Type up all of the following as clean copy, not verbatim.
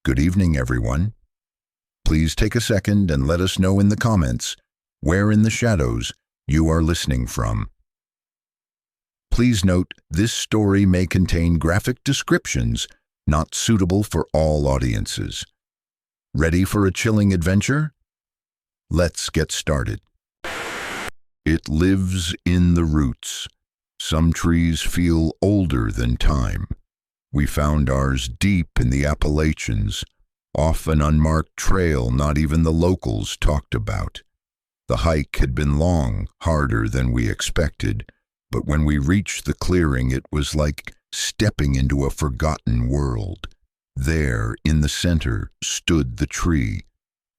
Good evening, everyone. Please take a second and let us know in the comments where in the shadows you are listening from. Please note this story may contain graphic descriptions not suitable for all audiences. Ready for a chilling adventure? Let's get started. It lives in the roots. Some trees feel older than time. We found ours deep in the Appalachians, off an unmarked trail not even the locals talked about. The hike had been long, harder than we expected, but when we reached the clearing it was like stepping into a forgotten world. There, in the center, stood the tree.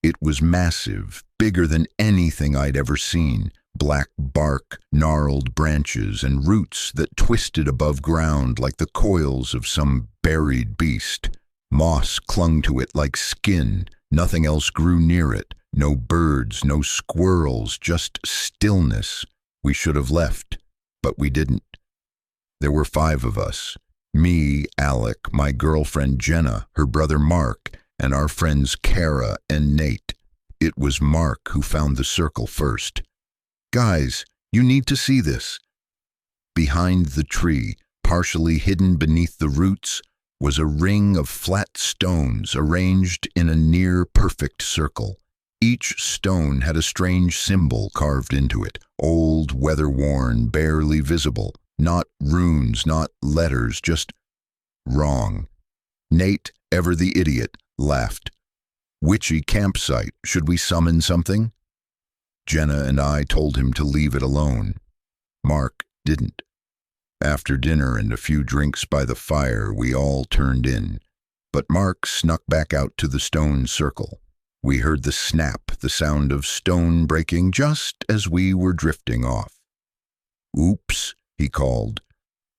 It was massive, bigger than anything I'd ever seen. Black bark, gnarled branches, and roots that twisted above ground like the coils of some buried beast. Moss clung to it like skin. Nothing else grew near it. No birds, no squirrels, just stillness. We should have left, but we didn't. There were 5 of us. Me, Alec, my girlfriend Jenna, her brother Mark, and our friends Kara and Nate. It was Mark who found the circle first. Guys, you need to see this. Behind the tree, partially hidden beneath the roots, was a ring of flat stones arranged in a near-perfect circle. Each stone had a strange symbol carved into it, old, weather-worn, barely visible. Not runes, not letters, just wrong. Nate, ever the idiot, laughed. Witchy campsite, should we summon something? Jenna and I told him to leave it alone. Mark didn't. After dinner and a few drinks by the fire, we all turned in, but Mark snuck back out to the stone circle. We heard the snap, the sound of stone breaking just as we were drifting off. "Oops," he called.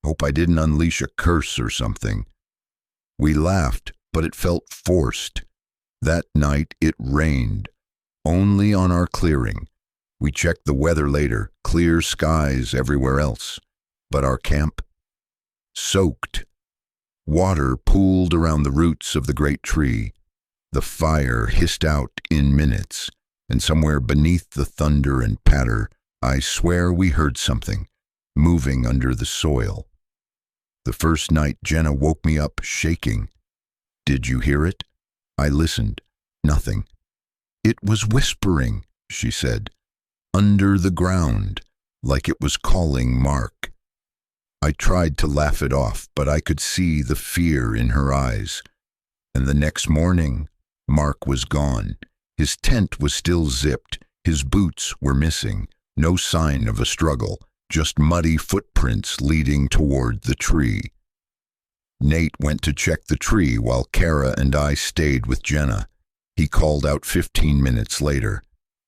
"Hope I didn't unleash a curse or something." We laughed, but it felt forced. That night it rained, only on our clearing. We checked the weather later, clear skies everywhere else. But our camp? Soaked. Water pooled around the roots of the great tree. The fire hissed out in minutes, and somewhere beneath the thunder and patter, I swear we heard something, moving under the soil. The first night Jenna woke me up shaking. "Did you hear it?" I listened. Nothing. "It was whispering," she said. "Under the ground, like it was calling Mark." I tried to laugh it off, but I could see the fear in her eyes. And the next morning, Mark was gone. His tent was still zipped. His boots were missing. No sign of a struggle, just muddy footprints leading toward the tree. Nate went to check the tree while Kara and I stayed with Jenna. He called out 15 minutes later.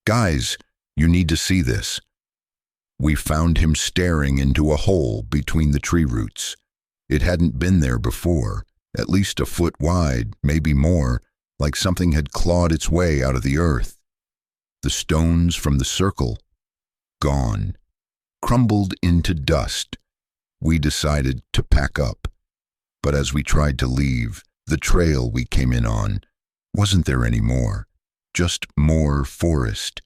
"Guys, you need to see this." We found him staring into a hole between the tree roots. It hadn't been there before, at least a foot wide, maybe more, like something had clawed its way out of the earth. The stones from the circle, gone, crumbled into dust. We decided to pack up, but as we tried to leave, the trail we came in on wasn't there anymore, just more forest,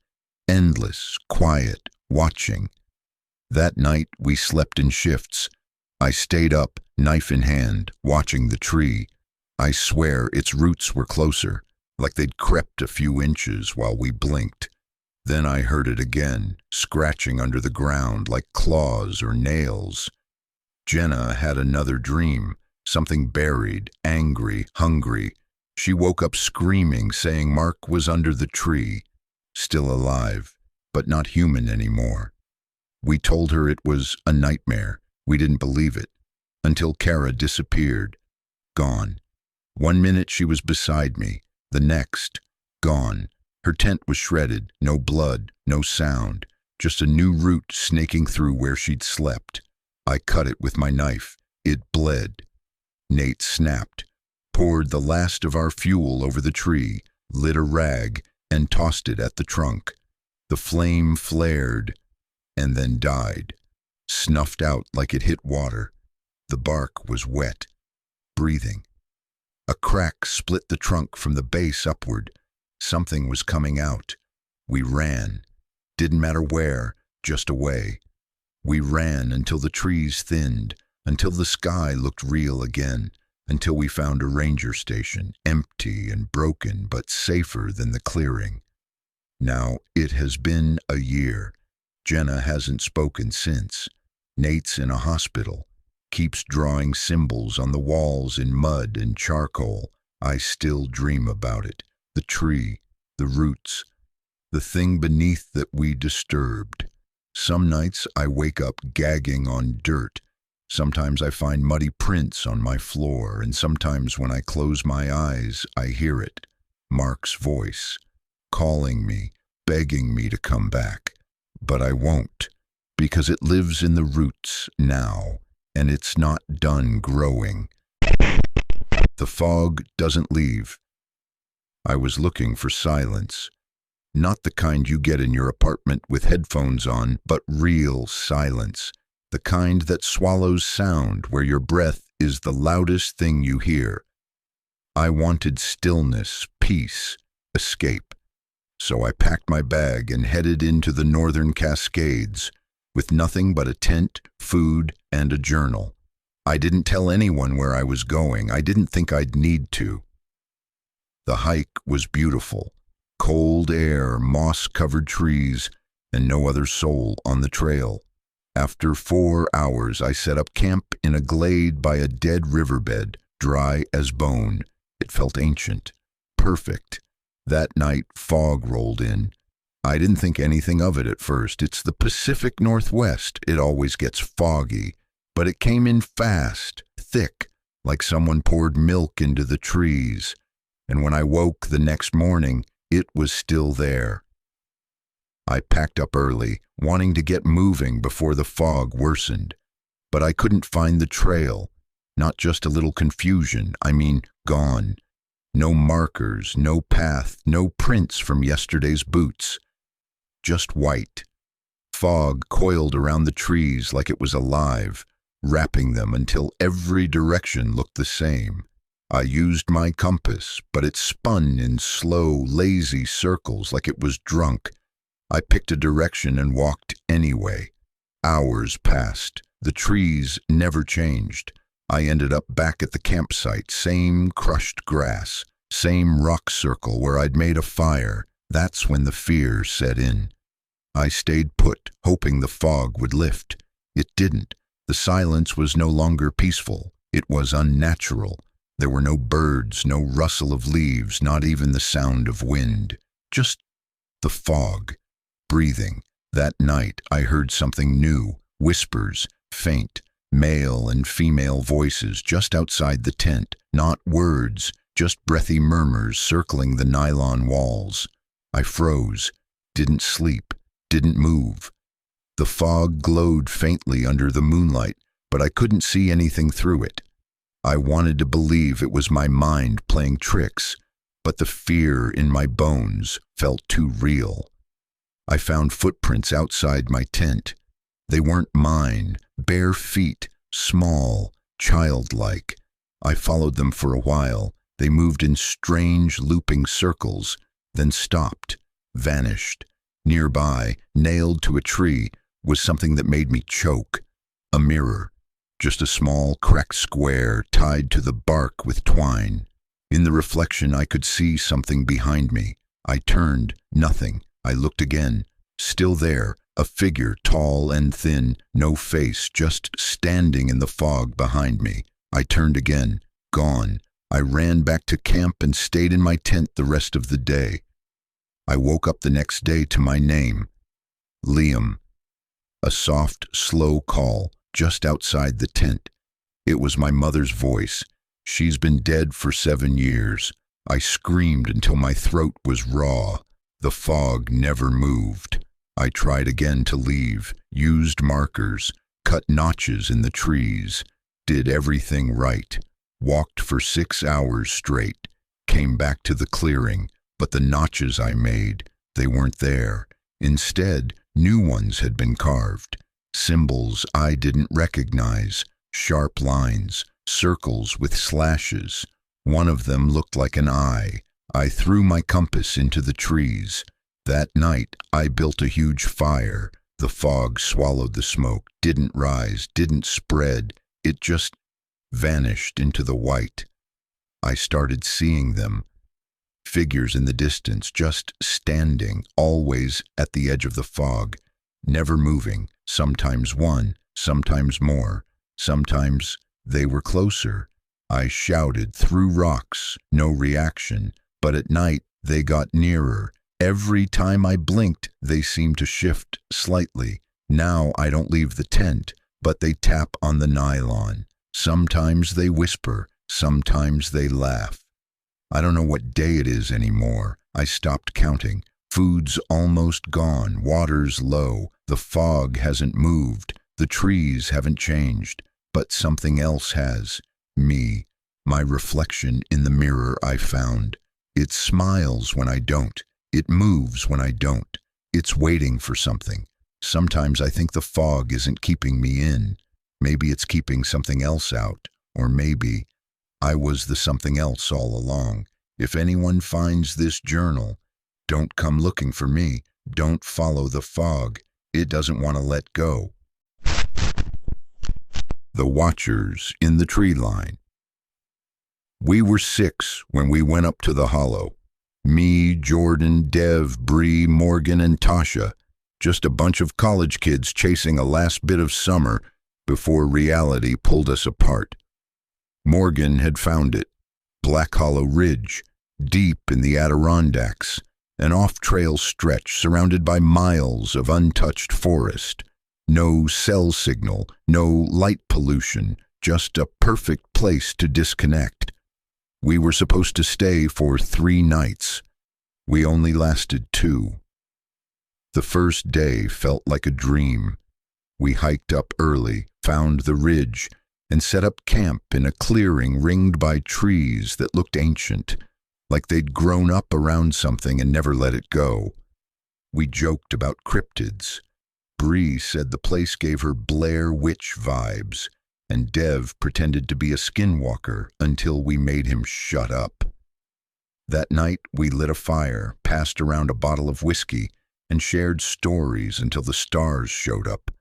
endless, quiet, watching. That night we slept in shifts. I stayed up, knife in hand, watching the tree. I swear its roots were closer, like they'd crept a few inches while we blinked. Then I heard it again, scratching under the ground like claws or nails. Jenna had another dream, something buried, angry, hungry. She woke up screaming, saying Mark was under the tree, still alive, but not human anymore. We told her it was a nightmare. We didn't believe it, until Kara disappeared. Gone. 1 minute she was beside me, the next, gone. Her tent was shredded, no blood, no sound, just a new root snaking through where she'd slept. I cut it with my knife. It bled. Nate snapped, poured the last of our fuel over the tree, lit a rag, and tossed it at the trunk. The flame flared, and then died, snuffed out like it hit water. The bark was wet, breathing. A crack split the trunk from the base upward. Something was coming out. We ran. Didn't matter where, just away. We ran until the trees thinned, until the sky looked real again, until we found a ranger station, empty and broken, but safer than the clearing. Now, it has been a year. Jenna hasn't spoken since. Nate's in a hospital, keeps drawing symbols on the walls in mud and charcoal. I still dream about it. The tree, the roots, the thing beneath that we disturbed. Some nights I wake up gagging on dirt. Sometimes I find muddy prints on my floor, and sometimes when I close my eyes, I hear it. Mark's voice, calling me, begging me to come back. But I won't, because it lives in the roots now, and it's not done growing. The fog doesn't leave. I was looking for silence. Not the kind you get in your apartment with headphones on, but real silence. The kind that swallows sound, where your breath is the loudest thing you hear. I wanted stillness, peace, escape. So I packed my bag and headed into the northern Cascades, with nothing but a tent, food, and a journal. I didn't tell anyone where I was going. I didn't think I'd need to. The hike was beautiful. Cold air, moss-covered trees, and no other soul on the trail. After 4 hours, I set up camp in a glade by a dead riverbed, dry as bone. It felt ancient, perfect. That night, fog rolled in. I didn't think anything of it at first. It's the Pacific Northwest. It always gets foggy. But it came in fast, thick, like someone poured milk into the trees. And when I woke the next morning, it was still there. I packed up early, wanting to get moving before the fog worsened. But I couldn't find the trail. Not just a little confusion, I mean gone. No markers, no path, no prints from yesterday's boots. Just white. Fog coiled around the trees like it was alive, wrapping them until every direction looked the same. I used my compass, but it spun in slow, lazy circles like it was drunk. I picked a direction and walked anyway. Hours passed. The trees never changed. I ended up back at the campsite, same crushed grass, same rock circle where I'd made a fire. That's when the fear set in. I stayed put, hoping the fog would lift. It didn't. The silence was no longer peaceful. It was unnatural. There were no birds, no rustle of leaves, not even the sound of wind. Just the fog. Breathing. That night I heard something new. Whispers, faint, male and female voices just outside the tent. Not words, just breathy murmurs circling the nylon walls. I froze. Didn't sleep. Didn't move. The fog glowed faintly under the moonlight, but I couldn't see anything through it. I wanted to believe it was my mind playing tricks, but the fear in my bones felt too real. I found footprints outside my tent. They weren't mine, bare feet, small, childlike. I followed them for a while. They moved in strange, looping circles, then stopped, vanished. Nearby, nailed to a tree, was something that made me choke. A mirror. Just a small, cracked square tied to the bark with twine. In the reflection, I could see something behind me. I turned. Nothing. I looked again. Still there. A figure, tall and thin, no face, just standing in the fog behind me. I turned again. Gone. I ran back to camp and stayed in my tent the rest of the day. I woke up the next day to my name. Liam. A soft, slow call, just outside the tent. It was my mother's voice. She's been dead for 7 years. I screamed until my throat was raw. The fog never moved. I tried again to leave, used markers, cut notches in the trees, did everything right, walked for 6 hours straight, came back to the clearing, but the notches I made, they weren't there. Instead, new ones had been carved. Symbols I didn't recognize, sharp lines, circles with slashes, One of them looked like an eye. I threw my compass into the trees. That night, I built a huge fire. The fog swallowed the smoke, didn't rise, didn't spread. It just vanished into the white. I started seeing them. Figures in the distance, just standing, always at the edge of the fog, never moving, sometimes one, sometimes more, sometimes they were closer. I shouted through rocks, no reaction, but at night they got nearer. Every time I blinked, they seemed to shift slightly. Now I don't leave the tent, but they tap on the nylon. Sometimes they whisper, sometimes they laugh. I don't know what day it is anymore. I stopped counting. Food's almost gone, water's low, the fog hasn't moved, the trees haven't changed, but something else has. Me, my reflection in the mirror I found. It smiles when I don't. It moves when I don't. It's waiting for something. Sometimes I think the fog isn't keeping me in. Maybe it's keeping something else out, or maybe I was the something else all along. If anyone finds this journal, don't come looking for me. Don't follow the fog. It doesn't want to let go. The Watchers in the Tree Line. We were 6 when we went up to the hollow. Me, Jordan, Dev, Bree, Morgan, and Tasha. Just a bunch of college kids chasing a last bit of summer before reality pulled us apart. Morgan had found it. Black Hollow Ridge, deep in the Adirondacks, an off-trail stretch surrounded by miles of untouched forest. No cell signal, no light pollution, just a perfect place to disconnect. We were supposed to stay for 3 nights. We only lasted 2. The first day felt like a dream. We hiked up early, found the ridge, and set up camp in a clearing ringed by trees that looked ancient, like they'd grown up around something and never let it go. We joked about cryptids. Bree said the place gave her Blair Witch vibes, and Dev pretended to be a skinwalker until we made him shut up. That night we lit a fire, passed around a bottle of whiskey, and shared stories until the stars showed up,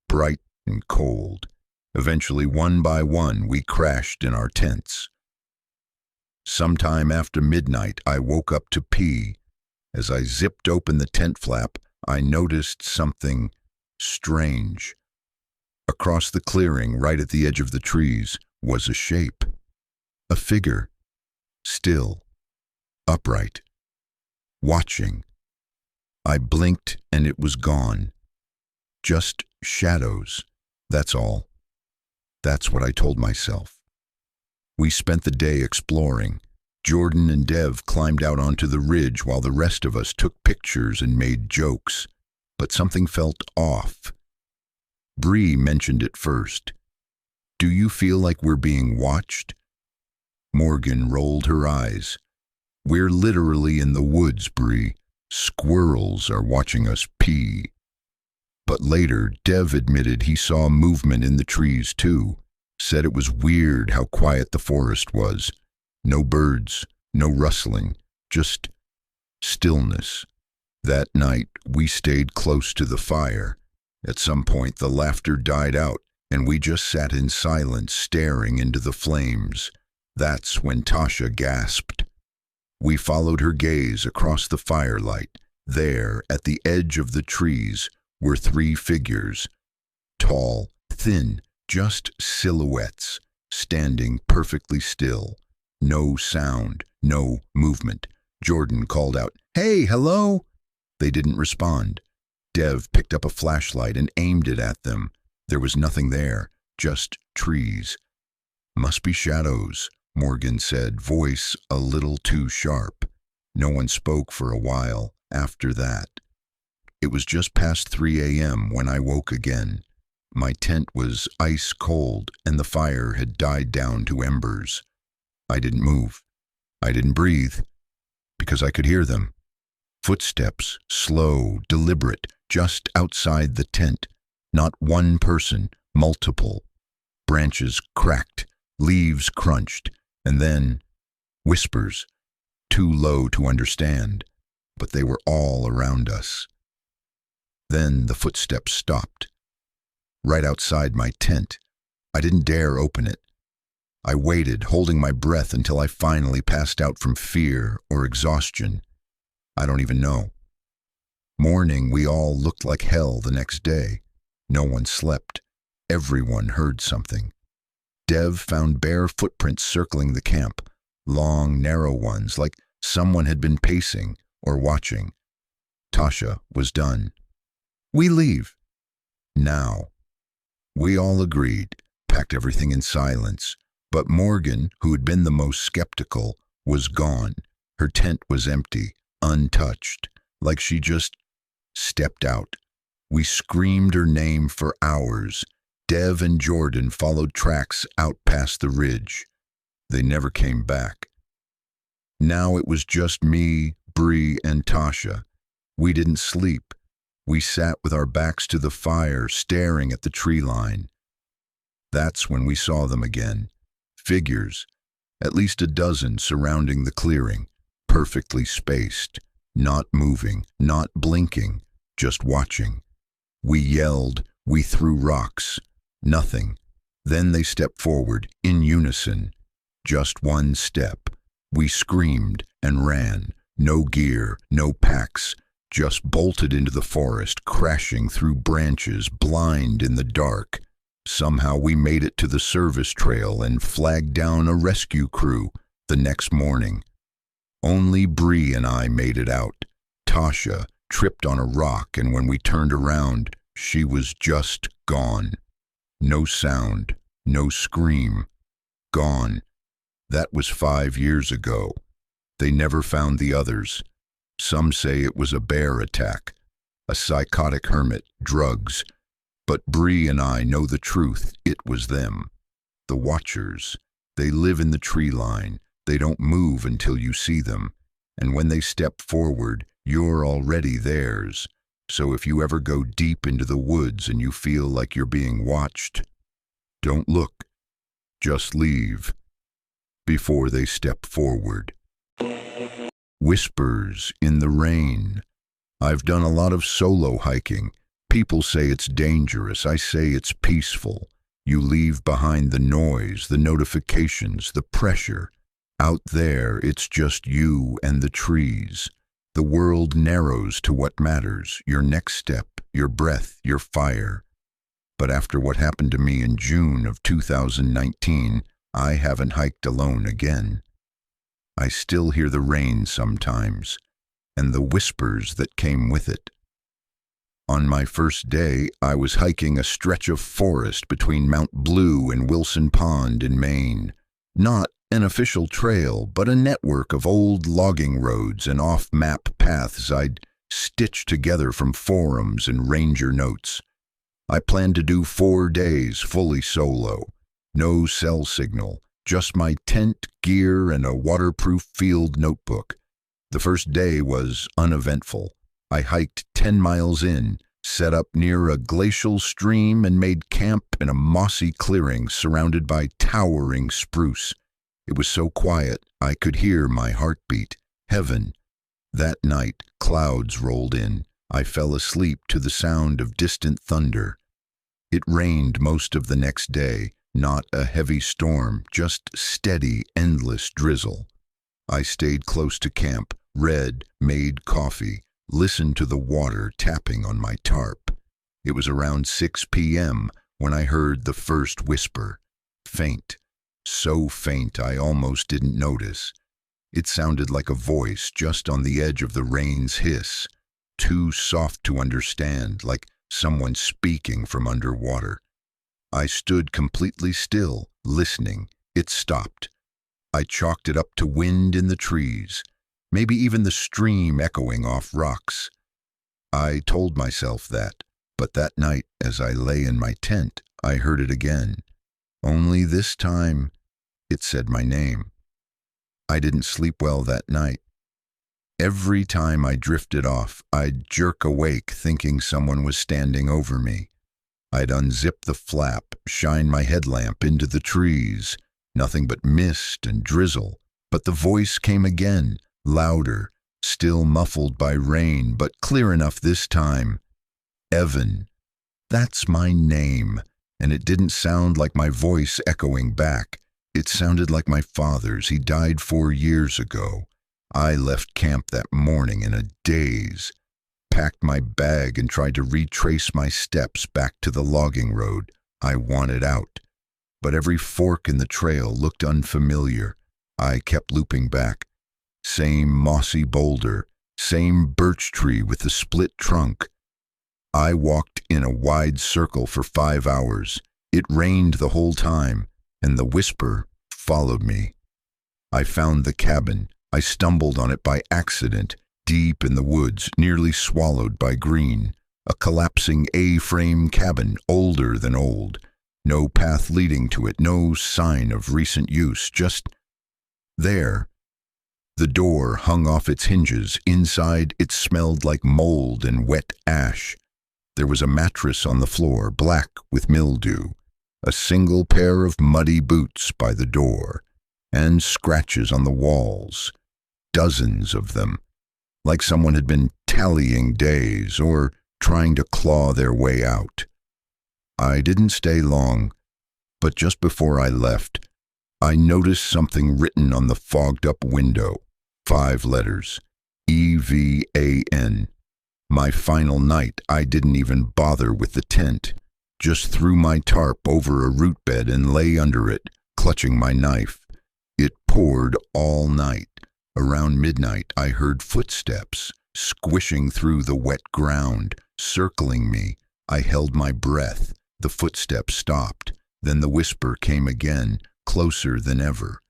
bright and cold. Eventually, one by one, we crashed in our tents. Sometime after midnight, I woke up to pee. As I zipped open the tent flap, I noticed something strange. Across the clearing, right at the edge of the trees, was a shape. A figure. Still. Upright. Watching. I blinked and it was gone. Just shadows. That's all. That's what I told myself. We spent the day exploring. Jordan and Dev climbed out onto the ridge while the rest of us took pictures and made jokes. But something felt off. Bree mentioned it first. Do you feel like we're being watched? Morgan rolled her eyes. We're literally in the woods, Bree. Squirrels are watching us pee. But later, Dev admitted he saw movement in the trees too. Said it was weird how quiet the forest was. No birds, no rustling, just stillness. That night, we stayed close to the fire. At some point, the laughter died out, and we just sat in silence, staring into the flames. That's when Tasha gasped. We followed her gaze across the firelight. There, at the edge of the trees, were 3 figures. Tall, thin, just silhouettes, standing perfectly still. No sound, no movement. Jordan called out, "Hey, hello!" They didn't respond. Dev picked up a flashlight and aimed it at them. There was nothing there, just trees. Must be shadows, Morgan said, voice a little too sharp. No one spoke for a while after that. It was just past 3 a.m. when I woke again. My tent was ice cold and the fire had died down to embers. I didn't move. I didn't breathe, because I could hear them. Footsteps, slow, deliberate, just outside the tent. Not one person, multiple. Branches cracked, leaves crunched, and then Whispers, too low to understand, but they were all around us. Then the footsteps stopped. Right outside my tent. I didn't dare open it. I waited, holding my breath until I finally passed out from fear or exhaustion. I don't even know. Morning, we all looked like hell the next day. No one slept. Everyone heard something. Dev found bare footprints circling the camp, long, narrow ones, like someone had been pacing or watching. Tasha was done. We leave. Now. We all agreed, packed everything in silence, but Morgan, who had been the most skeptical, was gone. Her tent was empty, untouched, like she just stepped out. We screamed her name for hours. Dev and Jordan followed tracks out past the ridge. They never came back. Now it was just me, Bree, and Tasha. We didn't sleep. We sat with our backs to the fire, staring at the tree line. That's when we saw them again. Figures, at least a dozen surrounding the clearing, perfectly spaced, not moving, not blinking, just watching. We yelled, we threw rocks. Nothing. Then they stepped forward, in unison. Just one step. We screamed and ran. No gear, no packs. Just bolted into the forest, crashing through branches, blind in the dark. Somehow we made it to the service trail and flagged down a rescue crew the next morning. Only Bree and I made it out. Tasha tripped on a rock, and when we turned around, she was just gone. No sound, no scream. Gone. That was 5 years ago. They never found the others. Some say it was a bear attack, a psychotic hermit, drugs. But Bree and I know the truth. It was them. The Watchers. They live in the tree line. They don't move until you see them. And when they step forward, you're already theirs. So if you ever go deep into the woods and you feel like you're being watched, don't look. Just leave. Before they step forward. Whispers in the rain. I've done a lot of solo hiking. People say it's dangerous. I say it's peaceful. You leave behind the noise, the notifications, the pressure. Out there, it's just you and the trees. The world narrows to what matters, your next step, your breath, your fire. But after what happened to me in June of 2019, I haven't hiked alone again. I still hear the rain sometimes, and the whispers that came with it. On my first day, I was hiking a stretch of forest between Mount Blue and Wilson Pond in Maine. Not an official trail, but a network of old logging roads and off-map paths I'd stitched together from forums and ranger notes. I planned to do 4 days fully solo. No cell signal, just my tent, gear, and a waterproof field notebook. The first day was uneventful. I hiked 10 miles in, set up near a glacial stream, and made camp in a mossy clearing surrounded by towering spruce. It was so quiet I could hear my heartbeat. Heaven. That night, clouds rolled in. I fell asleep to the sound of distant thunder. It rained most of the next day, not a heavy storm, just steady, endless drizzle. I stayed close to camp, read, made coffee, listened to the water tapping on my tarp. It was around 6 p.m. when I heard the first whisper. Faint. So faint I almost didn't notice. It sounded like a voice just on the edge of the rain's hiss. Too soft to understand, like someone speaking from underwater. I stood completely still, listening. It stopped. I chalked it up to wind in the trees, maybe even the stream echoing off rocks. I told myself that, but that night, as I lay in my tent, I heard it again. Only this time, it said my name. I didn't sleep well that night. Every time I drifted off, I'd jerk awake thinking someone was standing over me. I'd unzip the flap, shine my headlamp into the trees. Nothing but mist and drizzle. But the voice came again, louder, still muffled by rain, but clear enough this time. Evan. That's my name, and it didn't sound like my voice echoing back. It sounded like my father's. He died 4 years ago. I left camp that morning in a daze, packed my bag and tried to retrace my steps back to the logging road. I wanted out, but every fork in the trail looked unfamiliar. I kept looping back. Same mossy boulder, same birch tree with the split trunk. I walked in a wide circle for 5 hours. It rained the whole time, and the whisper followed me. I found the cabin. I stumbled on it by accident, deep in the woods, nearly swallowed by green. A collapsing A-frame cabin, older than old. No path leading to it, no sign of recent use, just there. The door hung off its hinges. Inside, it smelled like mold and wet ash. There was a mattress on the floor, black with mildew, a single pair of muddy boots by the door, and scratches on the walls, dozens of them, like someone had been tallying days or trying to claw their way out. I didn't stay long, but just before I left, I noticed something written on the fogged-up window, 5 letters, EVAN. My final night, I didn't even bother with the tent, just threw my tarp over a root bed and lay under it, clutching my knife. It poured all night. Around midnight, I heard footsteps, squishing through the wet ground, circling me. I held my breath. The footsteps stopped. Then the whisper came again, closer than ever.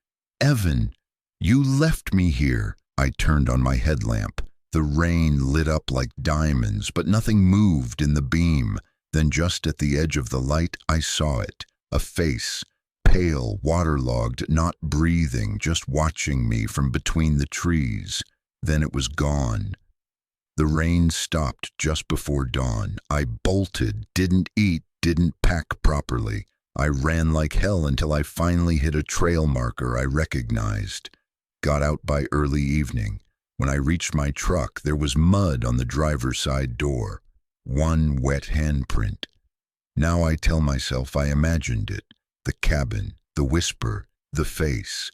Evan, you left me here. I turned on my headlamp. The rain lit up like diamonds, but nothing moved in the beam. Then just at the edge of the light, I saw it. A face, pale, waterlogged, not breathing, just watching me from between the trees. Then it was gone. The rain stopped just before dawn. I bolted, didn't eat, didn't pack properly. I ran like hell until I finally hit a trail marker I recognized. Got out by early evening. When I reached my truck, there was mud on the driver's side door. One wet handprint. Now I tell myself I imagined it. The cabin, the whisper, the face.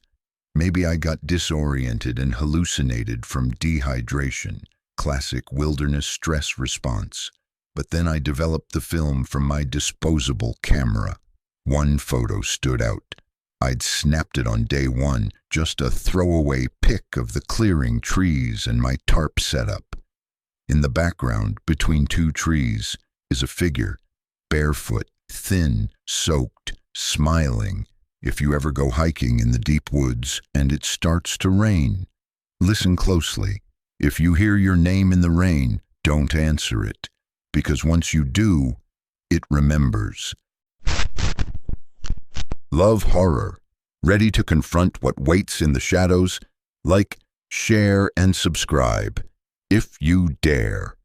Maybe I got disoriented and hallucinated from dehydration. Classic wilderness stress response. But then I developed the film from my disposable camera. One photo stood out. I'd snapped it on day 1, just a throwaway pic of the clearing, trees, and my tarp setup. In the background, between 2 trees, is a figure, barefoot, thin, soaked, smiling. If you ever go hiking in the deep woods and it starts to rain, listen closely. If you hear your name in the rain, don't answer it, because once you do, it remembers. Love horror? Ready to confront what waits in the shadows? Like, share, and subscribe, if you dare.